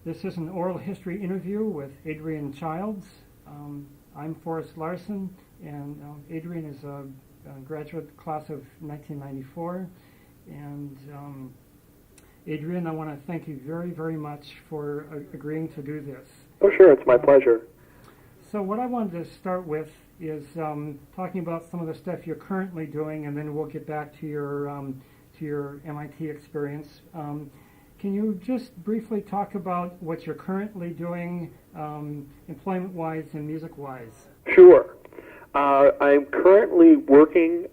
This is an oral history interview with Adrian Childs. I'm Forrest Larson, and Adrian is a graduate class of 1994. And Adrian, I want to thank you very, very much for agreeing to do this. Oh, sure, it's my pleasure. So what I wanted to start with is talking about some of the stuff you're currently doing, and then we'll get back to your MIT experience. Can you just briefly talk about what you're currently doing, employment-wise and music-wise? Sure. I'm currently working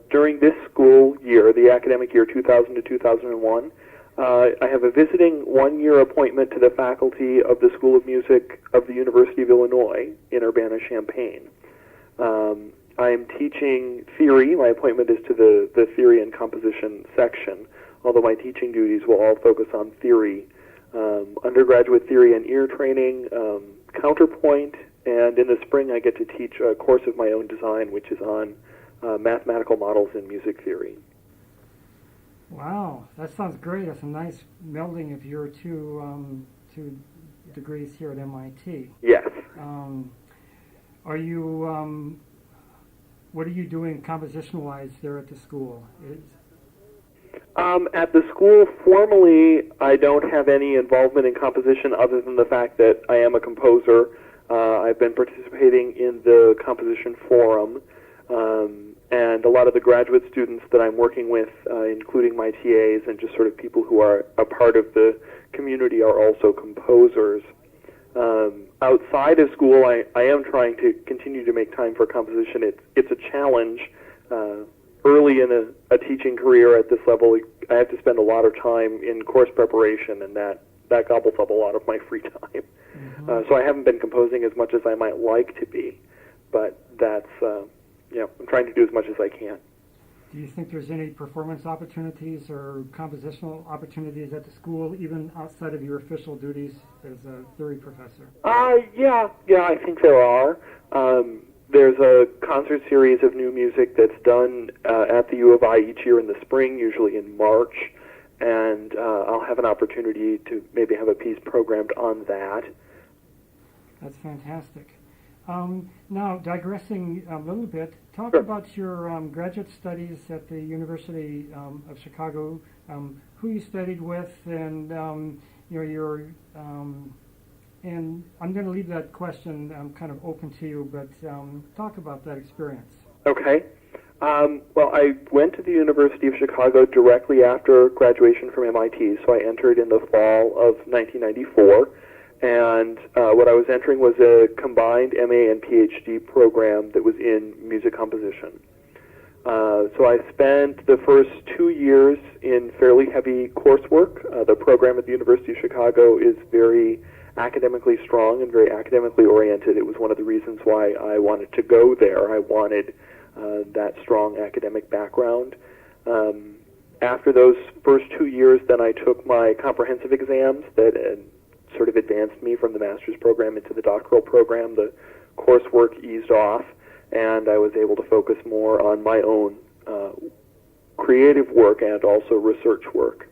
during this school year, the academic year 2000 to 2001. I have a visiting one-year appointment to the faculty of the School of Music of the University of Illinois in Urbana-Champaign. I am teaching theory. My appointment is to the theory and composition section, although my teaching duties will all focus on theory, undergraduate theory and ear training, counterpoint, and in the spring I get to teach a course of my own design, which is on mathematical models in music theory. Wow, that sounds great. That's a nice melding of your two degrees here at MIT. Yes. Are you, what are you doing composition-wise there at the school? At the school, formally, I don't have any involvement in composition other than the fact that I am a composer. I've been participating in the composition forum, and a lot of the graduate students that I'm working with, including my TAs and just sort of people who are a part of the community, are also composers. Outside of school, I am trying to continue to make time for composition. It's a challenge. Early in a teaching career at this level, I have to spend a lot of time in course preparation, and that gobbles up a lot of my free time. Mm-hmm. So I haven't been composing as much as I might like to be, but that's, I'm trying to do as much as I can. Do you think there's any performance opportunities or compositional opportunities at the school, even outside of your official duties as a theory professor? Yeah, I think there are. There's a concert series of new music that's done at the U of I each year in the spring, usually in March, and I'll have an opportunity to maybe have a piece programmed on that. That's fantastic. Now, digressing a little bit, talk Sure. about your graduate studies at the University of Chicago, who you studied with, and and I'm going to leave that question kind of open to you, but talk about that experience. Okay. Well, I went to the University of Chicago directly after graduation from MIT, so I entered in the fall of 1994, and what I was entering was a combined MA and PhD program that was in music composition. So I spent the first 2 years in fairly heavy coursework. The program at the University of Chicago is very academically strong and very academically oriented. It was one of the reasons why I wanted to go there. I wanted that strong academic background. After those first 2 years, then I took my comprehensive exams that sort of advanced me from the master's program into the doctoral program. The coursework eased off, and I was able to focus more on my own creative work and also research work.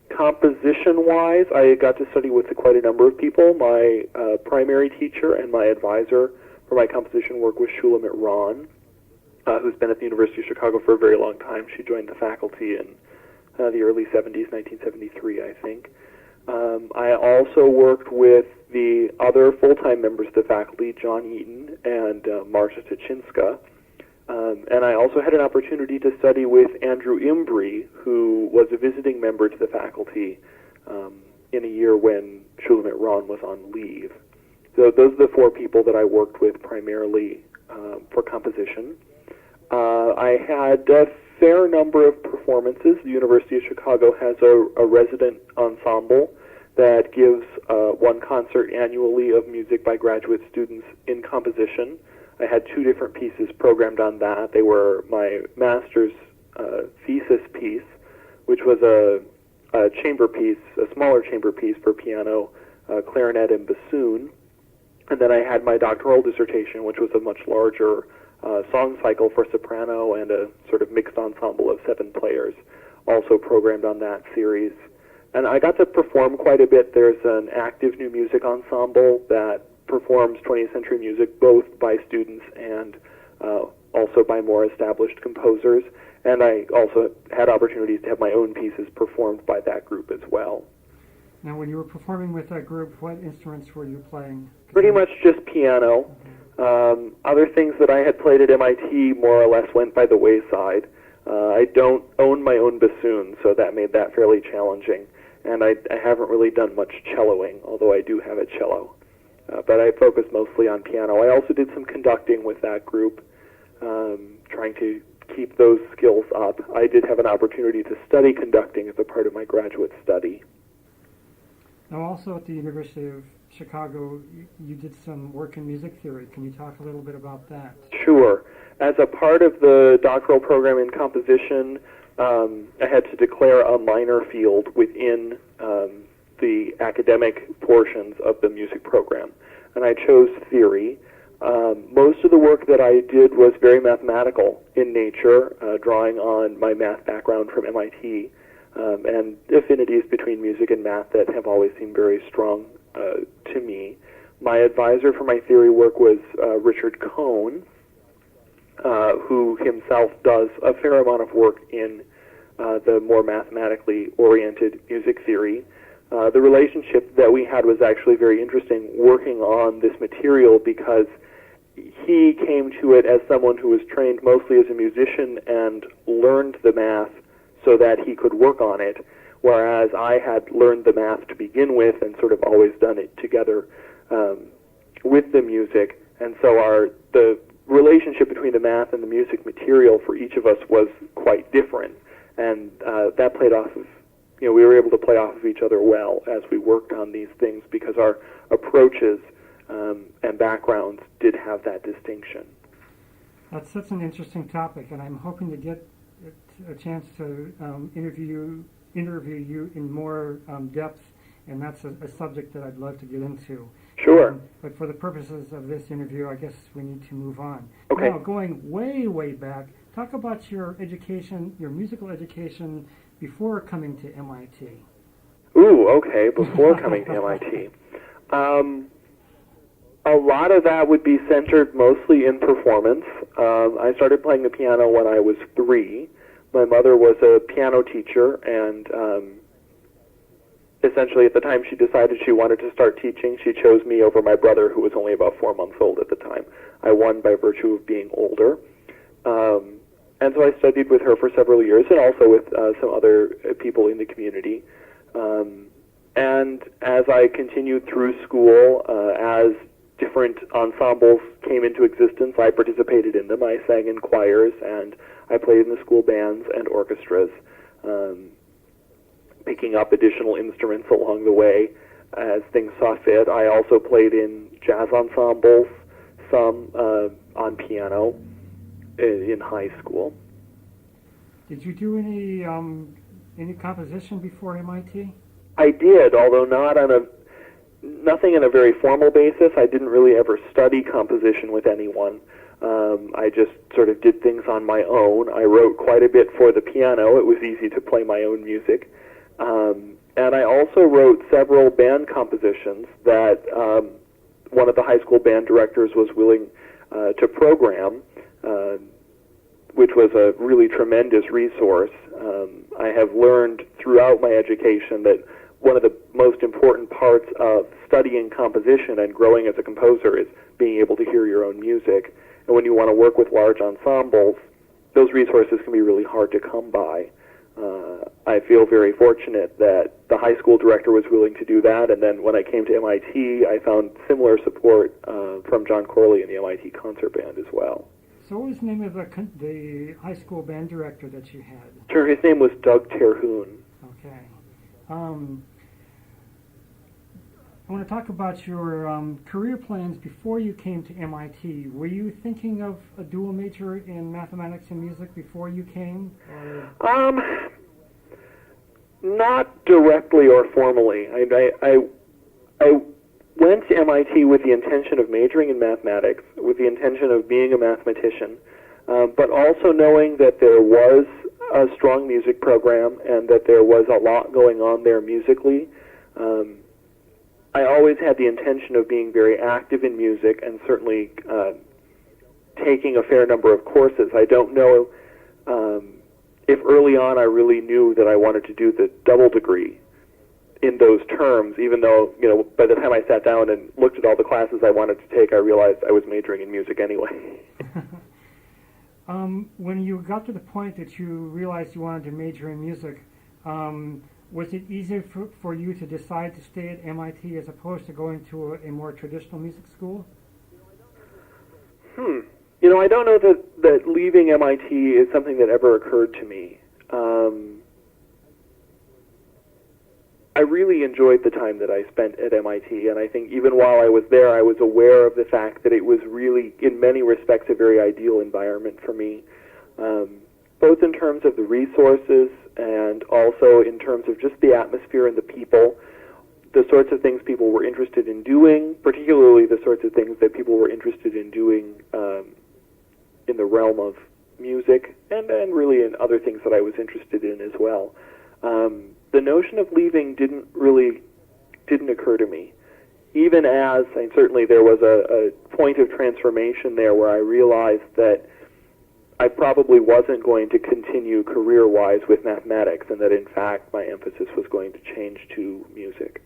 Composition-wise, I got to study with quite a number of people. My primary teacher and my advisor for my composition work was Shulamit Ron, who's been at the University of Chicago for a very long time. She joined the faculty in the early 70s, 1973, I think. I also worked with the other full-time members of the faculty, John Eaton and Marta Tachinska. And I also had an opportunity to study with Andrew Imbrie, who was a visiting member to the faculty in a year when Shulamit Ron was on leave. So those are the four people that I worked with primarily for composition. I had a fair number of performances. The University of Chicago has a resident ensemble that gives one concert annually of music by graduate students in composition. I had 2 different pieces programmed on that. They were my master's thesis piece, which was a chamber piece, a smaller chamber piece for piano, clarinet, and bassoon. And then I had my doctoral dissertation, which was a much larger song cycle for soprano and a sort of mixed ensemble of 7 players, also programmed on that series. And I got to perform quite a bit. There's an active new music ensemble that performs 20th century music both by students and also by more established composers. And I also had opportunities to have my own pieces performed by that group as well. Now, when you were performing with that group, what instruments were you playing? Pretty much just piano. Other things that I had played at MIT more or less went by the wayside. I don't own my own bassoon, so that made that fairly challenging. And I haven't really done much celloing, although I do have a cello. But I focused mostly on piano. I also did some conducting with that group, trying to keep those skills up. I did have an opportunity to study conducting as a part of my graduate study. Now, also at the University of Chicago, you did some work in music theory. Can you talk a little bit about that? Sure. As a part of the doctoral program in composition, I had to declare a minor field within the academic portions of the music program, and I chose theory. Most of the work that I did was very mathematical in nature, drawing on my math background from MIT, and affinities between music and math that have always seemed very strong to me. My advisor for my theory work was Richard Cohn, who himself does a fair amount of work in the more mathematically oriented music theory. The relationship that we had was actually very interesting working on this material because he came to it as someone who was trained mostly as a musician and learned the math so that he could work on it, whereas I had learned the math to begin with and sort of always done it together with the music. And so the relationship between the math and the music material for each of us was quite different. And that played off of, we were able to play off of each other well as we worked on these things because our approaches and backgrounds did have that distinction. That's such an interesting topic, and I'm hoping to get a chance to interview you in more depth, and that's a subject that I'd love to get into. Sure. But for the purposes of this interview, I guess we need to move on. Okay. Now, going way, way back, talk about your education, your musical education before coming to MIT. Ooh, okay, before coming to MIT. A lot of that would be centered mostly in performance. I started playing the piano when I was 3. My mother was a piano teacher, and essentially at the time she decided she wanted to start teaching, she chose me over my brother, who was only about 4 months old at the time. I won by virtue of being older. And so I studied with her for several years, and also with some other people in the community. And as I continued through school, as different ensembles came into existence, I participated in them. I sang in choirs, and I played in the school bands and orchestras, picking up additional instruments along the way as things saw fit. I also played in jazz ensembles, some on piano in high school. Did you do any composition before MIT? I did, although nothing in a very formal basis. I didn't really ever study composition with anyone. I just sort of did things on my own. I wrote quite a bit for the piano. It was easy to play my own music. And I also wrote several band compositions that one of the high school band directors was willing to program, which was a really tremendous resource. I have learned throughout my education that one of the most important parts of studying composition and growing as a composer is being able to hear your own music. And when you want to work with large ensembles, those resources can be really hard to come by. I feel very fortunate that the high school director was willing to do that, and then when I came to MIT, I found similar support from John Corley in the MIT concert band as well. So what was the name of the high school band director that you had? Sure, his name was Doug Terhune. Okay. I want to talk about your career plans before you came to MIT. Were you thinking of a dual major in mathematics and music before you came? Or? Not directly or formally. I went to MIT with the intention of majoring in mathematics, with the intention of being a mathematician. but also knowing that there was a strong music program and that there was a lot going on there musically. I always had the intention of being very active in music and certainly taking a fair number of courses. I don't know if early on I really knew that I wanted to do the double degree in those terms, even though, by the time I sat down and looked at all the classes I wanted to take, I realized I was majoring in music anyway. When you got to the point that you realized you wanted to major in music, was it easier for you to decide to stay at MIT as opposed to going to a more traditional music school? I don't know that leaving MIT is something that ever occurred to me. I really enjoyed the time that I spent at MIT, and I think even while I was there, I was aware of the fact that it was really, in many respects, a very ideal environment for me, both in terms of the resources and also in terms of just the atmosphere and the people, the sorts of things people were interested in doing, particularly the sorts of things that people were interested in doing in the realm of music, and really in other things that I was interested in as well. The notion of leaving didn't occur to me, even as, and certainly there was a point of transformation there where I realized that I probably wasn't going to continue career-wise with mathematics, and that in fact my emphasis was going to change to music.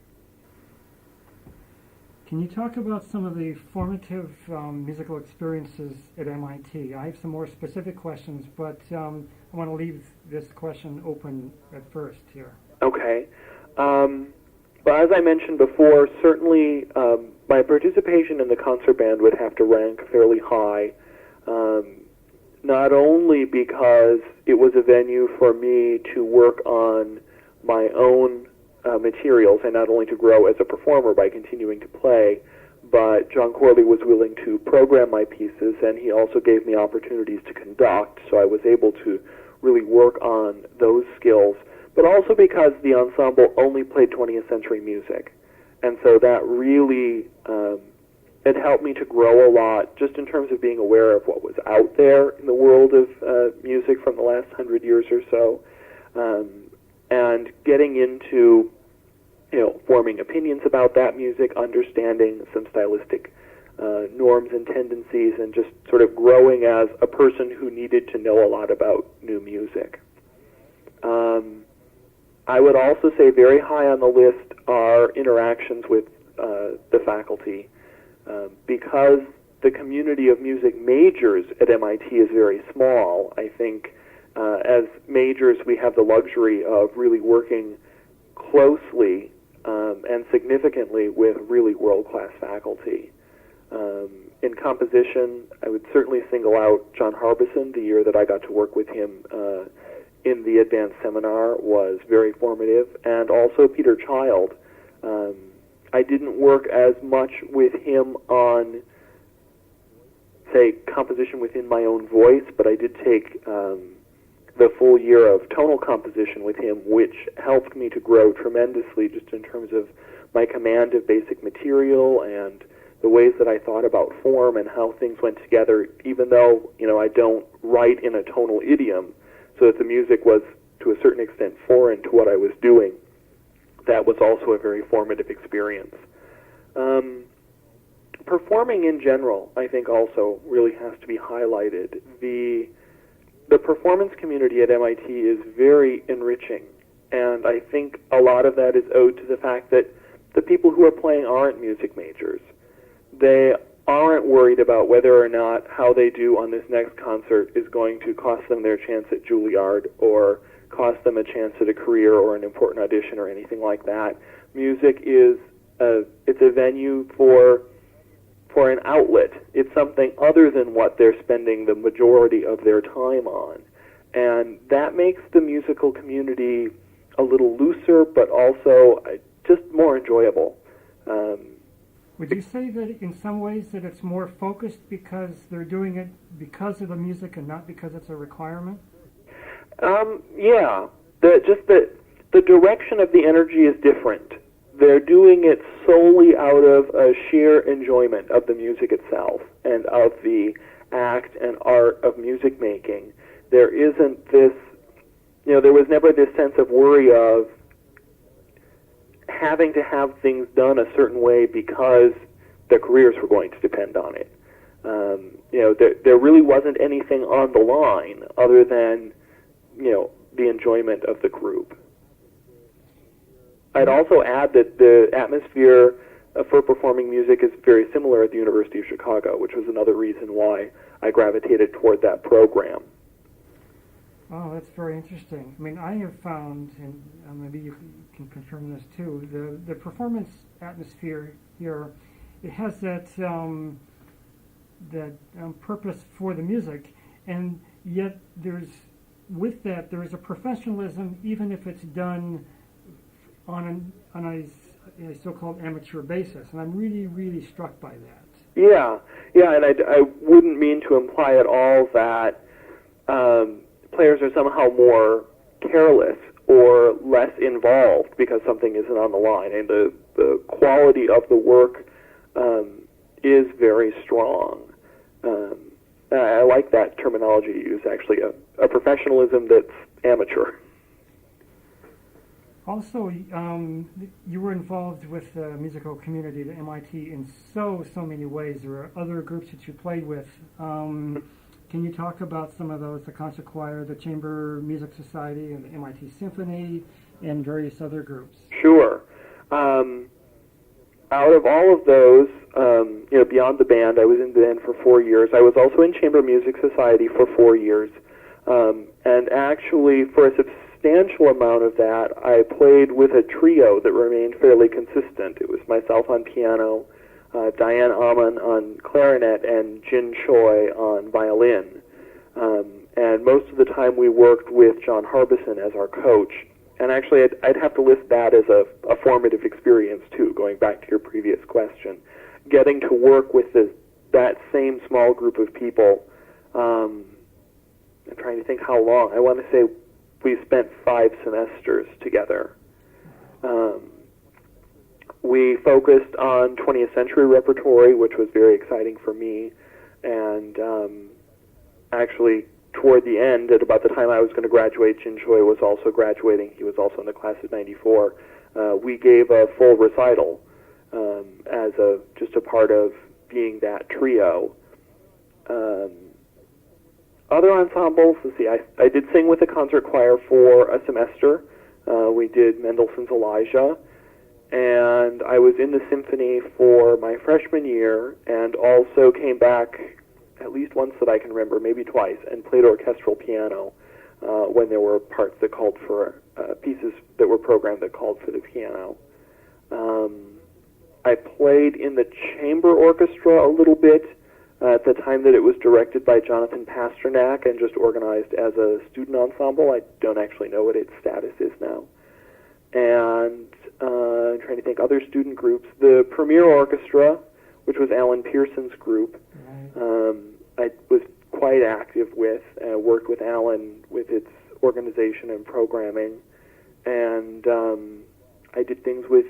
Can you talk about some of the formative musical experiences at MIT? I have some more specific questions, but I want to leave this question open at first here. Okay. Well, as I mentioned before, certainly my participation in the concert band would have to rank fairly high, not only because it was a venue for me to work on my own materials and not only to grow as a performer by continuing to play, but John Corley was willing to program my pieces, and he also gave me opportunities to conduct, so I was able to really work on those skills, but also because the ensemble only played 20th century music. And so that really, it helped me to grow a lot, just in terms of being aware of what was out there in the world of music from the last 100 years or so, and getting into, forming opinions about that music, understanding some stylistic norms and tendencies, and just sort of growing as a person who needed to know a lot about new music. I would also say very high on the list are interactions with the faculty. Because the community of music majors at MIT is very small, I think as majors we have the luxury of really working closely and significantly with really world-class faculty. In composition, I would certainly single out John Harbison. The year that I got to work with him in the advanced seminar was very formative, and also Peter Child. I didn't work as much with him on, say, composition within my own voice, but I did take the full year of tonal composition with him, which helped me to grow tremendously just in terms of my command of basic material and the ways that I thought about form and how things went together, even though, I don't write in a tonal idiom, so that the music was, to a certain extent, foreign to what I was doing. That was also a very formative experience. Performing in general, I think, also really has to be highlighted. The performance community at MIT is very enriching, and I think a lot of that is owed to the fact that the people who are playing aren't music majors. They aren't worried about whether or not how they do on this next concert is going to cost them their chance at Juilliard or cost them a chance at a career or an important audition or anything like that. Music is it's a venue for an outlet. It's something other than what they're spending the majority of their time on. And that makes the musical community a little looser, but also just more enjoyable. Would you say that in some ways that it's more focused because they're doing it because of the music and not because it's a requirement? Yeah. The direction of the energy is different. They're doing it solely out of a sheer enjoyment of the music itself and of the act and art of music making, there isn't this, there was never this sense of worry of having to have things done a certain way because their careers were going to depend on it. There really wasn't anything on the line other than, the enjoyment of the group. I'd also add that the atmosphere for performing music is very similar at the University of Chicago, which was another reason why I gravitated toward that program. Oh, that's very interesting. I mean, I have found, and maybe you can confirm this too, the performance atmosphere here, it has that purpose for the music, and yet there is a professionalism, even if it's done on a so-called amateur basis, and I'm really, really struck by that. Yeah, and I wouldn't mean to imply at all that players are somehow more careless or less involved because something isn't on the line, and the quality of the work is very strong. I like that terminology you use, actually, a professionalism that's amateur. Also, you were involved with the musical community at MIT in so many ways. There are other groups that you played with. Can you talk about some of those, the concert choir, the Chamber Music Society, and the MIT Symphony, and various other groups? Sure. Out of all of those, beyond the band, I was in the band for 4 years. I was also in Chamber Music Society for 4 years. And actually, for a substantial amount of that, I played with a trio that remained fairly consistent. It was myself on piano, Diane Amon on clarinet, and Jin Choi on violin. And most of the time we worked with John Harbison as our coach. And actually, I'd have to list that as a formative experience, too, going back to your previous question. Getting to work with that same small group of people, I'm trying to think how long. I want to say we spent 5 semesters together. We focused on 20th century repertory, which was very exciting for me, and actually, toward the end, at about the time I was going to graduate, Jin Choi was also graduating. He was also in the class of 94. We gave a full recital as just a part of being that trio. Other ensembles, let's see, I did sing with the concert choir for a semester. We did Mendelssohn's Elijah, and I was in the symphony for my freshman year, and also came back at least once that I can remember, maybe twice, and played orchestral piano when there were parts that called for pieces that were programmed that called for the piano. I played in the chamber orchestra a little bit at the time that it was directed by Jonathan Pasternak and just organized as a student ensemble. I don't actually know what its status is now. And I'm trying to think, other student groups. The Premier Orchestra, which was Alan Pearson's group, I was quite active with, worked with Alan with its organization and programming, and I did things with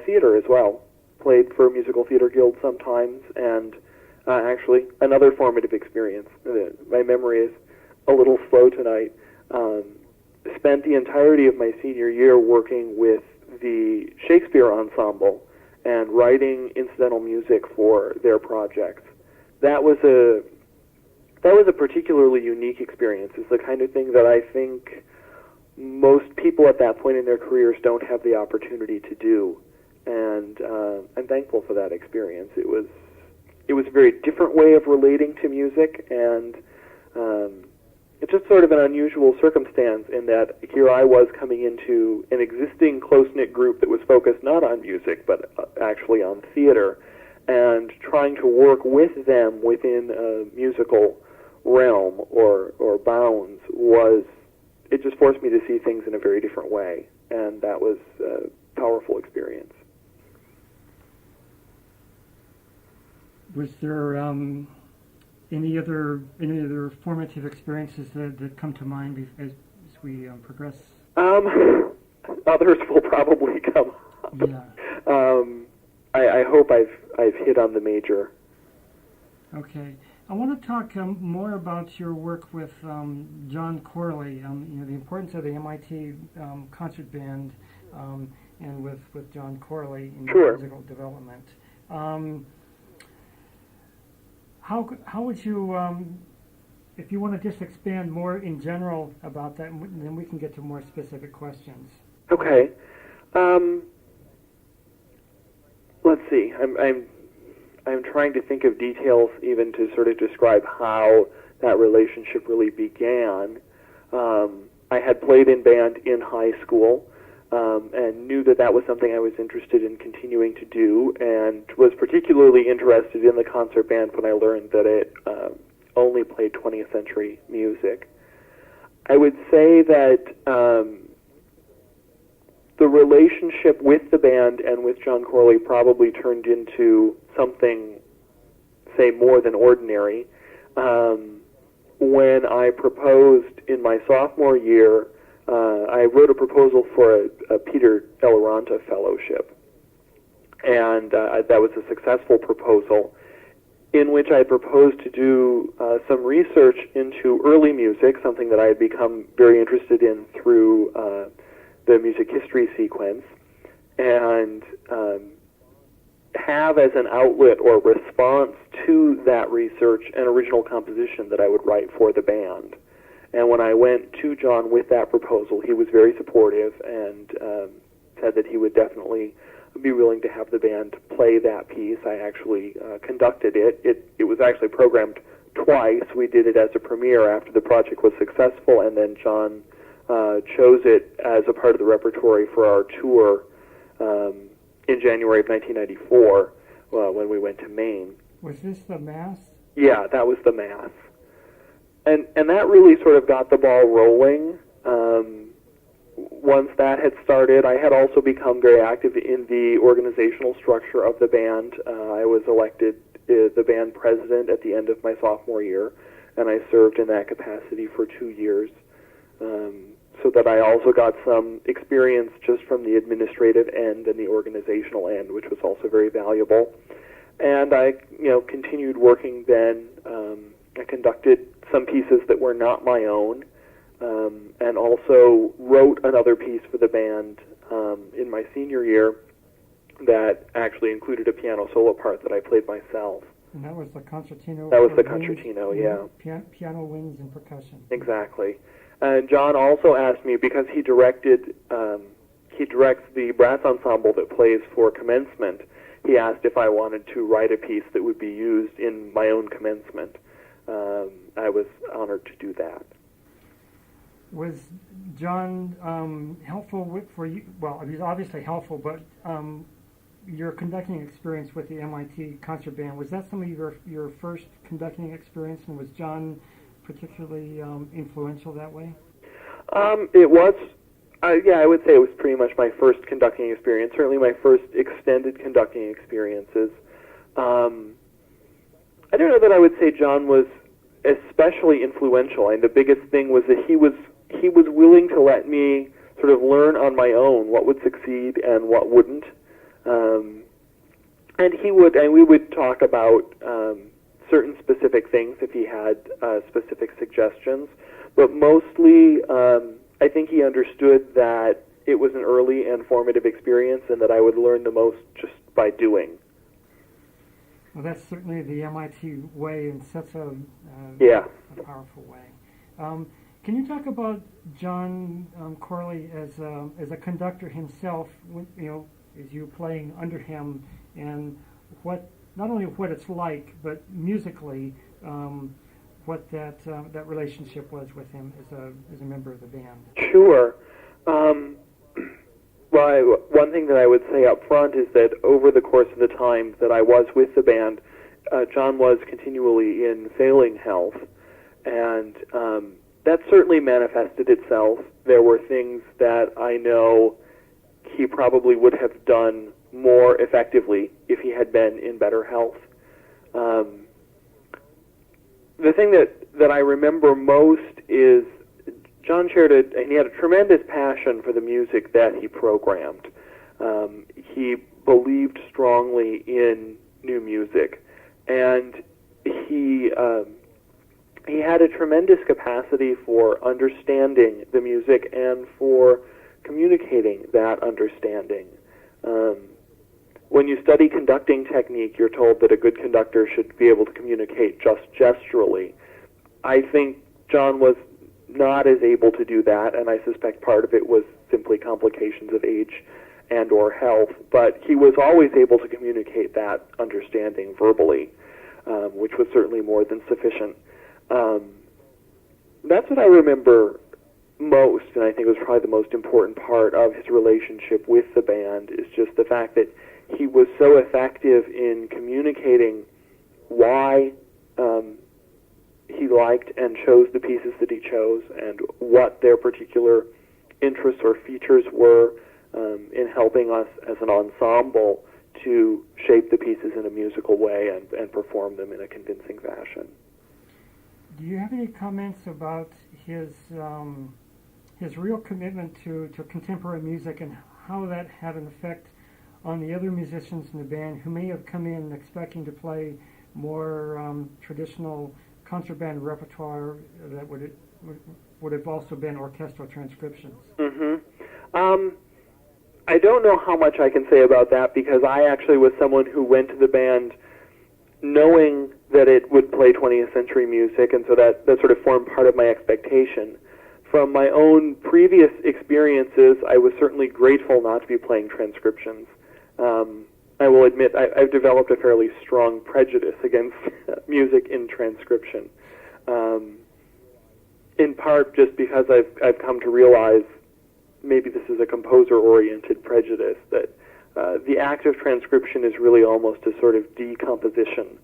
theater as well. Played for Musical Theater Guild sometimes, and actually another formative experience. My memory is a little slow tonight. Spent the entirety of my senior year working with the Shakespeare Ensemble and writing incidental music for their projects. That was a particularly unique experience. It's the kind of thing that I think most people at that point in their careers don't have the opportunity to do, and I'm thankful for that experience. It was a very different way of relating to music, and it's just sort of an unusual circumstance in that here I was coming into an existing close-knit group that was focused not on music but actually on theater, and trying to work with them within a musical realm or bounds it just forced me to see things in a very different way, and that was a powerful experience. Was there any other formative experiences that come to mind as we progress? Others will probably come up. Yeah. I hope I've hit on the major. Okay. I want to talk more about your work with John Corley, the importance of the MIT concert band, and with John Corley in Sure. musical development. How would you, if you want to just expand more in general about that, then we can get to more specific questions. Okay. Let's see. I'm trying to think of details even to sort of describe how that relationship really began. I had played in band in high school and knew that was something I was interested in continuing to do, and was particularly interested in the concert band when I learned that it only played 20th century music. I would say that the relationship with the band and with John Corley probably turned into something, say, more than ordinary. When I proposed in my sophomore year, I wrote a proposal for a Peter Eloranta Fellowship, and that was a successful proposal in which I proposed to do some research into early music, something that I had become very interested in through the music history sequence, and have as an outlet or response to that research an original composition that I would write for the band. And when I went to John with that proposal, he was very supportive and said that he would definitely be willing to have the band play that piece. I actually conducted it. It was actually programmed twice. We did it as a premiere after the project was successful, and then John chose it as a part of the repertory for our tour in January of 1994 when we went to Maine. Was this the Mass? Yeah, that was the Mass. And that really sort of got the ball rolling. Once that had started, I had also become very active in the organizational structure of the band. I was elected the band president at the end of my sophomore year, and I served in that capacity for 2 years. So that I also got some experience just from the administrative end and the organizational end, which was also very valuable. And I, continued working then. I conducted some pieces that were not my own, and also wrote another piece for the band in my senior year that actually included a piano solo part that I played myself. And that was the concertino? That was the concertino, yeah. Piano, winds, and percussion. Exactly. And John also asked me, because he directs the brass ensemble that plays for commencement, he asked if I wanted to write a piece that would be used in my own commencement. I was honored to do that. Was John helpful for you? Well, he was obviously helpful, but your conducting experience with the MIT concert band, was that some of your first conducting experience, and was John particularly influential that way? It was, I would say it was pretty much my first conducting experience, certainly my first extended conducting experiences. I don't know that I would say John was especially influential, and the biggest thing was that he was willing to let me sort of learn on my own what would succeed and what wouldn't. And we would talk about certain specific things if he had specific suggestions, but mostly I think he understood that it was an early and formative experience and that I would learn the most just by doing. Well, that's certainly the MIT way in such a powerful way. Can you talk about John Corley as a conductor himself, as you playing under him, and not only what it's like, but musically, what that relationship was with him as a member of the band? Sure. Well, one thing that I would say up front is that over the course of the time that I was with the band, John was continually in failing health, and that certainly manifested itself. There were things that I know he probably would have done more effectively if he had been in better health. The thing that I remember most is John and he had a tremendous passion for the music that he programmed. He believed strongly in new music, and he had a tremendous capacity for understanding the music and for communicating that understanding. When you study conducting technique, you're told that a good conductor should be able to communicate just gesturally. I think John was not as able to do that, and I suspect part of it was simply complications of age and or health, but he was always able to communicate that understanding verbally, which was certainly more than sufficient. That's what I remember most, and I think was probably the most important part of his relationship with the band, is just the fact that he was so effective in communicating why he liked and chose the pieces that he chose and what their particular interests or features were in helping us as an ensemble to shape the pieces in a musical way and perform them in a convincing fashion. Do you have any comments about his real commitment to contemporary music and how that had an effect on the other musicians in the band who may have come in expecting to play more traditional concert band repertoire that would have also been orchestral transcriptions? I don't know how much I can say about that, because I actually was someone who went to the band knowing that it would play 20th century music, and so that sort of formed part of my expectation. From my own previous experiences, I was certainly grateful not to be playing transcriptions. I will admit I've developed a fairly strong prejudice against music in transcription, in part just because I've come to realize, maybe this is a composer-oriented prejudice, that the act of transcription is really almost a sort of decomposition.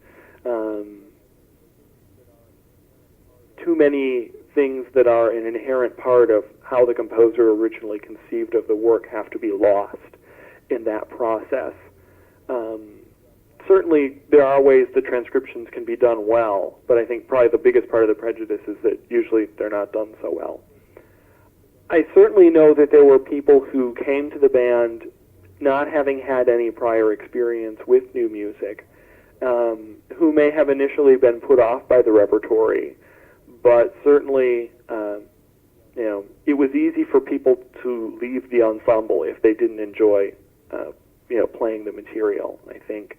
Too many things that are an inherent part of how the composer originally conceived of the work have to be lost in that process. Certainly there are ways that transcriptions can be done well, but I think probably the biggest part of the prejudice is that usually they're not done so well. I certainly know that there were people who came to the band not having had any prior experience with new music, who may have initially been put off by the repertory, but certainly, it was easy for people to leave the ensemble if they didn't enjoy, playing the material. I think,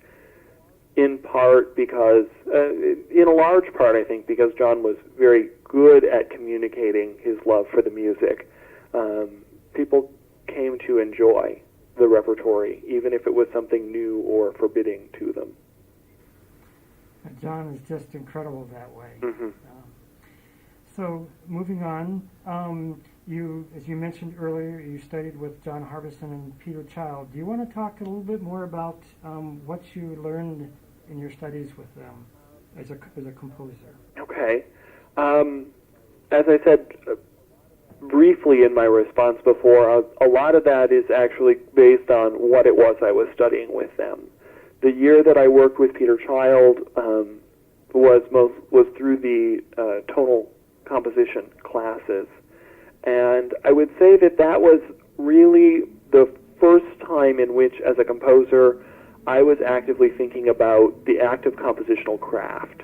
in part because, in a large part, I think, because John was very good at communicating his love for the music. People came to enjoy the repertory, even if it was something new or forbidding to them. John is just incredible that way. Mm-hmm. So moving on, as you mentioned earlier, you studied with John Harbison and Peter Child. Do you want to talk a little bit more about what you learned in your studies with them as a composer? Okay. As I said briefly in my response before, a lot of that is actually based on what it was I was studying with them. The year that I worked with Peter Child was through the tonal composition classes, and I would say that was really the first time in which, as a composer, I was actively thinking about the act of compositional craft,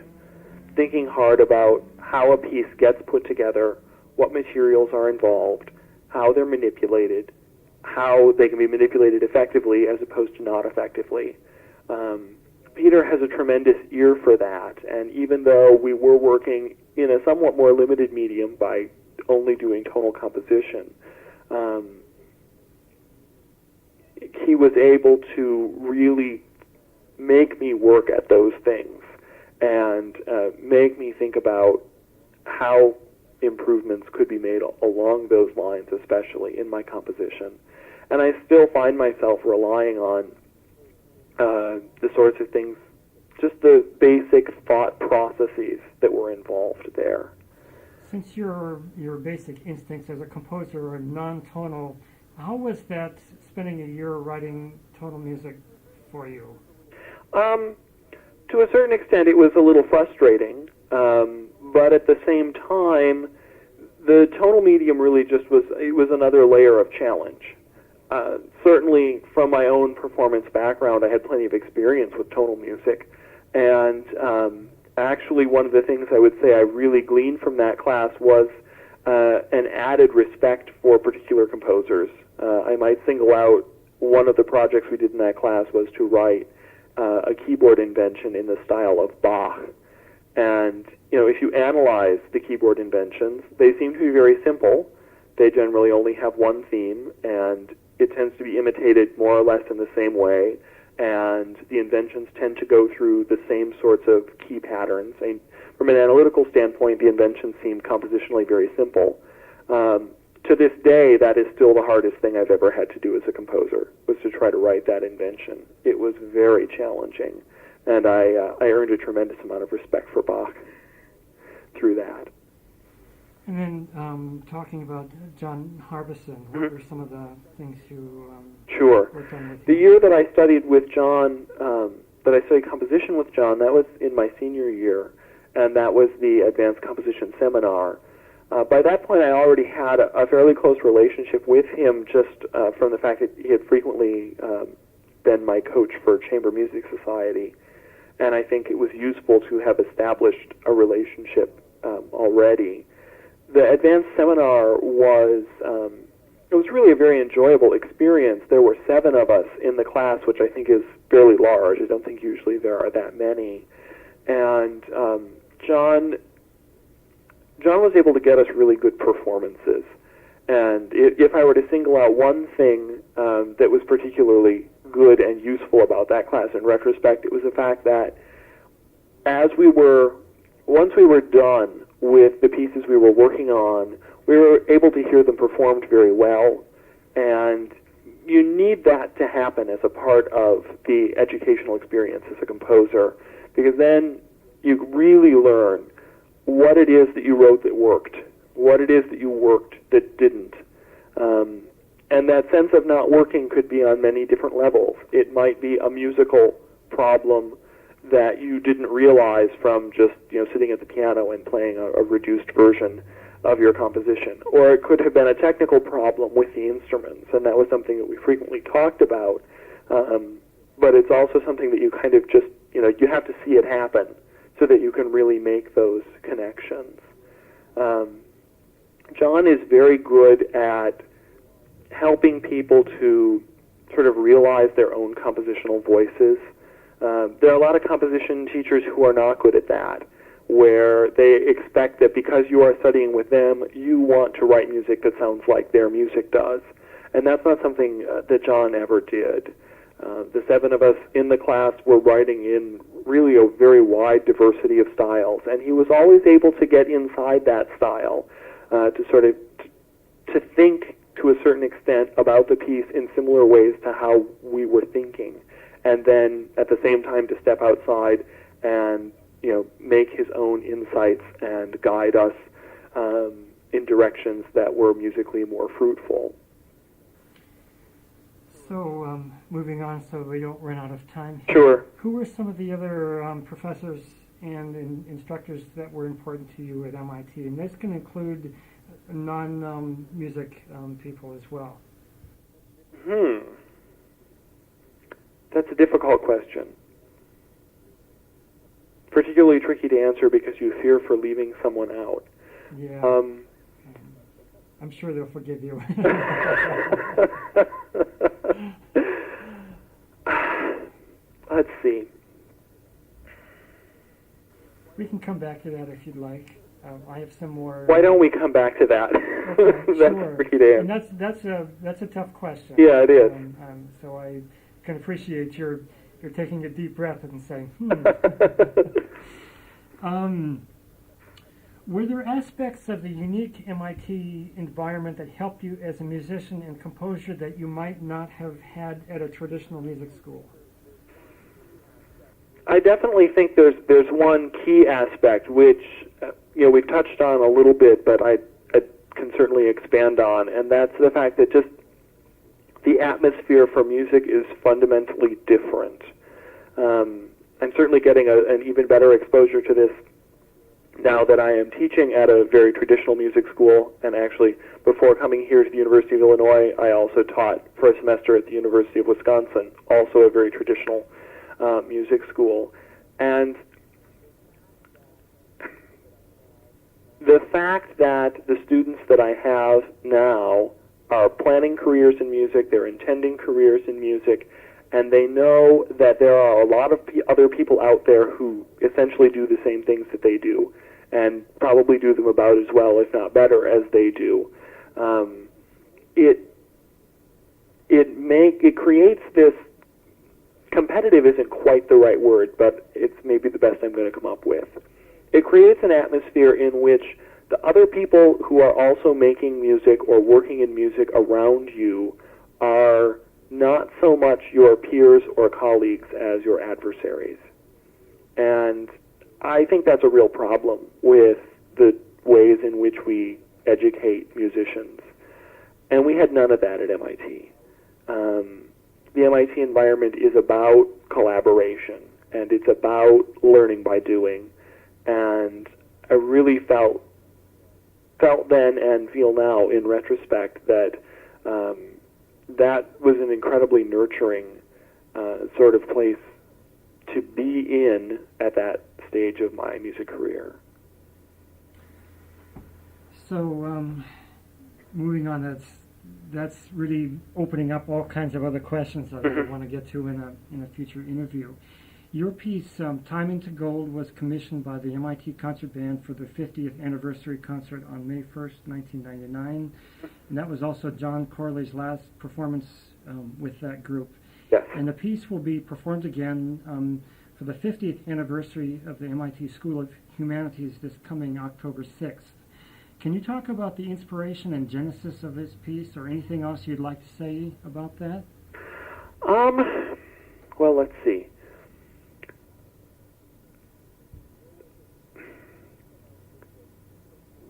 thinking hard about how a piece gets put together, what materials are involved, how they're manipulated, how they can be manipulated effectively as opposed to not effectively. Peter has a tremendous ear for that, and even though we were working in a somewhat more limited medium by only doing tonal composition, he was able to really make me work at those things and make me think about how improvements could be made along those lines, especially in my composition. And I still find myself relying on the sorts of things, just the basic thought processes that were involved there. Since your basic instincts as a composer are non-tonal, how was that spending a year writing tonal music for you? To a certain extent, it was a little frustrating, but at the same time, the tonal medium really just was another layer of challenge. Certainly, from my own performance background, I had plenty of experience with tonal music, and actually one of the things I would say I really gleaned from that class was an added respect for particular composers. I might single out one of the projects we did in that class was to write a keyboard invention in the style of Bach. And, if you analyze the keyboard inventions, they seem to be very simple. They generally only have one theme, and it tends to be imitated more or less in the same way, and the inventions tend to go through the same sorts of key patterns. And from an analytical standpoint, the inventions seem compositionally very simple. To this day, that is still the hardest thing I've ever had to do as a composer, was to try to write that invention. It was very challenging, and I earned a tremendous amount of respect for Bach through that. And then talking about John Harbison, what were some of the things you Sure. worked on with The him? year that I studied with John, that I studied composition with John, that was in my senior year, and that was the Advanced Composition Seminar. By that point, I already had a fairly close relationship with him, just from the fact that he had frequently been my coach for Chamber Music Society, and I think it was useful to have established a relationship already. The advanced seminar was it was really a very enjoyable experience. There were 7 of us in the class, which I think is fairly large. I don't think usually there are that many, and John was able to get us really good performances. And if I were to single out one thing that was particularly good and useful about that class in retrospect, it was the fact that once we were done with the pieces we were working on, we were able to hear them performed very well. And you need that to happen as a part of the educational experience as a composer, because then you really learn what it is that you wrote that worked, what it is that you worked that didn't. And that sense of not working could be on many different levels. It might be a musical problem that you didn't realize from just sitting at the piano and playing a reduced version of your composition. Or it could have been a technical problem with the instruments, and that was something that we frequently talked about. But it's also something that you kind of just, you have to see it happen so that you can really make those connections. John is very good at helping people to sort of realize their own compositional voices. There are a lot of composition teachers who are not good at that, where they expect that because you are studying with them, you want to write music that sounds like their music does. And that's not something that John ever did. The 7 of us in the class were writing in really a very wide diversity of styles, and he was always able to get inside that style to sort of to think to a certain extent about the piece in similar ways to how we were thinking, and then at the same time to step outside and make his own insights and guide us in directions that were musically more fruitful. So, moving on so we don't run out of time. Sure. Who were some of the other professors and instructors that were important to you at MIT? And this can include non-music people as well. That's a difficult question. Particularly tricky to answer because you fear for leaving someone out. Yeah. I'm sure they'll forgive you. Let's see. We can come back to that if you'd like. I have some more. Why don't we come back to that? Okay, That's sure. tricky to And answer. that's a tough question. Yeah, it is. So I can appreciate you're taking a deep breath and saying, Were there aspects of the unique MIT environment that helped you as a musician and composer that you might not have had at a traditional music school? I definitely think there's one key aspect which we've touched on a little bit, but I can certainly expand on, and that's the fact that just the atmosphere for music is fundamentally different. I'm certainly getting an even better exposure to this now that I am teaching at a very traditional music school, and actually before coming here to the University of Illinois, I also taught for a semester at the University of Wisconsin, also a very traditional music school. And the fact that the students that I have now are planning careers in music, they're intending careers in music, and they know that there are a lot of other people out there who essentially do the same things that they do, and probably do them about as well, if not better, as they do. It creates this, competitive isn't quite the right word, but it's maybe the best I'm going to come up with. It creates an atmosphere in which the other people who are also making music or working in music around you are not so much your peers or colleagues as your adversaries. And I think that's a real problem with the ways in which we educate musicians. And we had none of that at MIT. The MIT environment is about collaboration, and it's about learning by doing. And I really felt then and feel now in retrospect that that was an incredibly nurturing sort of place to be in at that stage of my music career. So, moving on, that's really opening up all kinds of other questions that I want to get to in a future interview. Your piece, Time into Gold, was commissioned by the MIT Concert Band for the 50th anniversary concert on May 1st, 1999. And that was also John Corley's last performance with that group. Yes. And the piece will be performed again for the 50th anniversary of the MIT School of Humanities this coming October 6th. Can you talk about the inspiration and genesis of this piece, or anything else you'd like to say about that? Well, let's see.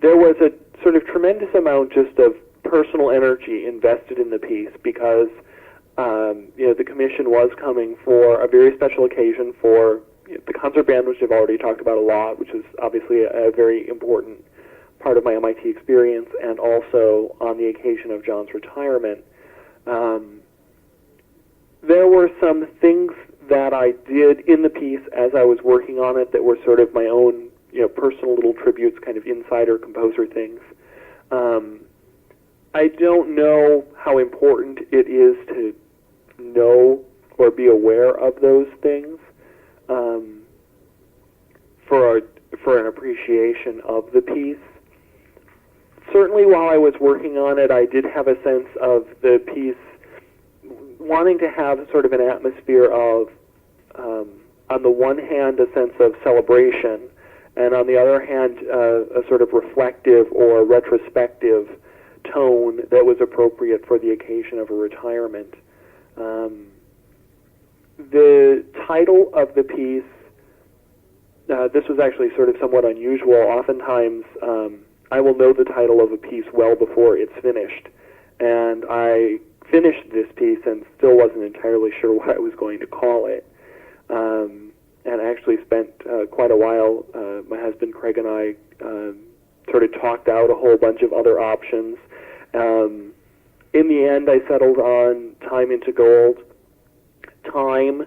There was a sort of tremendous amount just of personal energy invested in the piece because, the commission was coming for a very special occasion for the concert band, which I've already talked about a lot, which is obviously a very important part of my MIT experience, and also on the occasion of John's retirement. There were some things that I did in the piece as I was working on it that were sort of my own, personal little tributes, kind of insider composer things. I don't know how important it is to know or be aware of those things for an appreciation of the piece. Certainly while I was working on it, I did have a sense of the piece wanting to have sort of an atmosphere of, on the one hand, a sense of celebration, and on the other hand, a sort of reflective or retrospective tone that was appropriate for the occasion of a retirement. The title of the piece, this was actually sort of somewhat unusual. Oftentimes, I will know the title of a piece well before it's finished, and I finished this piece and still wasn't entirely sure what I was going to call it, and actually spent quite a while, my husband Craig and I sort of talked out a whole bunch of other options. In the end, I settled on Time into Gold. Time,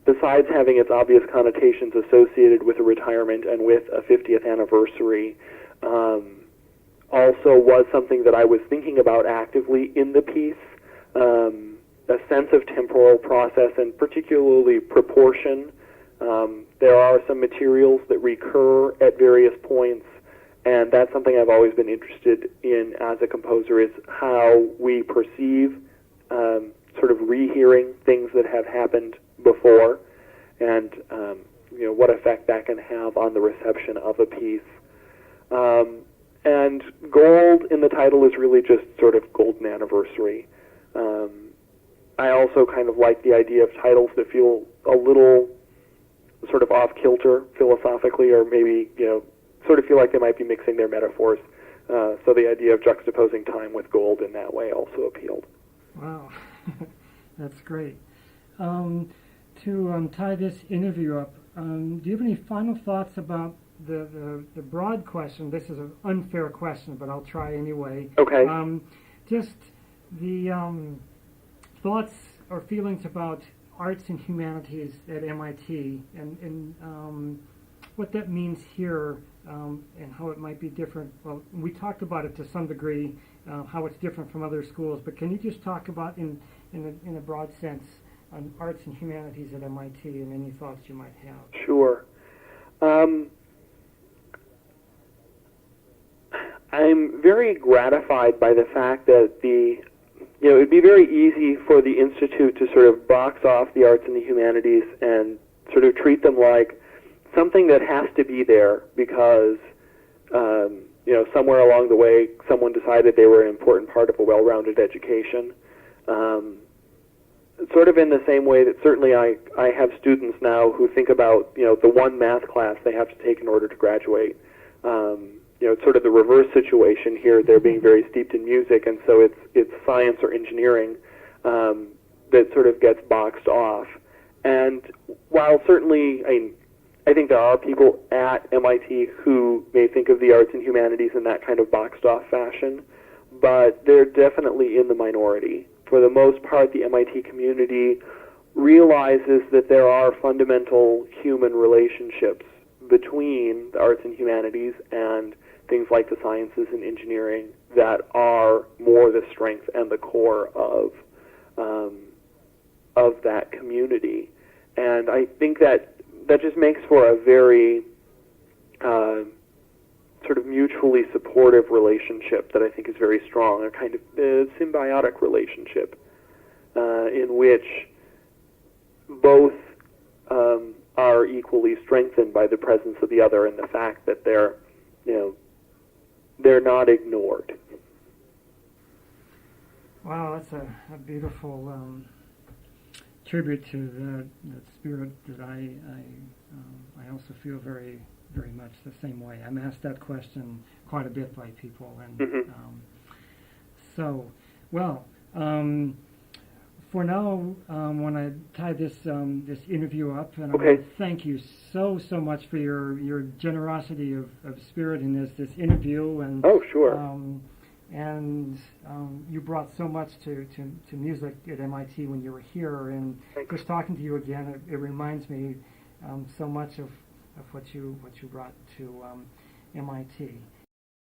besides having its obvious connotations associated with a retirement and with a 50th anniversary, also was something that I was thinking about actively in the piece, a sense of temporal process and particularly proportion. There are some materials that recur at various points, and that's something I've always been interested in as a composer, is how we perceive sort of rehearing things that have happened before, and what effect that can have on the reception of a piece. And gold in the title is really just sort of golden anniversary. I also kind of like the idea of titles that feel a little sort of off-kilter philosophically, or maybe, sort of feel like they might be mixing their metaphors. So the idea of juxtaposing time with gold in that way also appealed. Wow, that's great. To tie this interview up, do you have any final thoughts about the broad question? This is an unfair question, but I'll try anyway. Okay. Just the thoughts or feelings about arts and humanities at MIT, and what that means here and how it might be different. Well, we talked about it to some degree, how it's different from other schools, but can you just talk about in a broad sense on arts and humanities at MIT and any thoughts you might have? Sure. I'm very gratified by the fact that it would be very easy for the Institute to sort of box off the arts and the humanities and sort of treat them like something that has to be there because, somewhere along the way someone decided they were an important part of a well-rounded education. Sort of in the same way that certainly I have students now who think about, the one math class they have to take in order to graduate. It's sort of the reverse situation here. They're being very steeped in music, and so it's science or engineering that sort of gets boxed off. And while certainly, I think there are people at MIT who may think of the arts and humanities in that kind of boxed off fashion, but they're definitely in the minority. For the most part, the MIT community realizes that there are fundamental human relationships between the arts and humanities and things like the sciences and engineering that are more the strength and the core of that community. And I think that just makes for a very sort of mutually supportive relationship that I think is very strong, a kind of symbiotic relationship in which both are equally strengthened by the presence of the other and the fact that they're not ignored. Wow, that's a beautiful tribute to the spirit that I also feel very, very much the same way. I'm asked that question quite a bit by people, and for now, when I tie this interview up, and I want to thank you so much for your generosity of spirit in this interview, and and you brought so much to music at MIT when you were here, and just talking to you again, it reminds me so much of what you brought to MIT.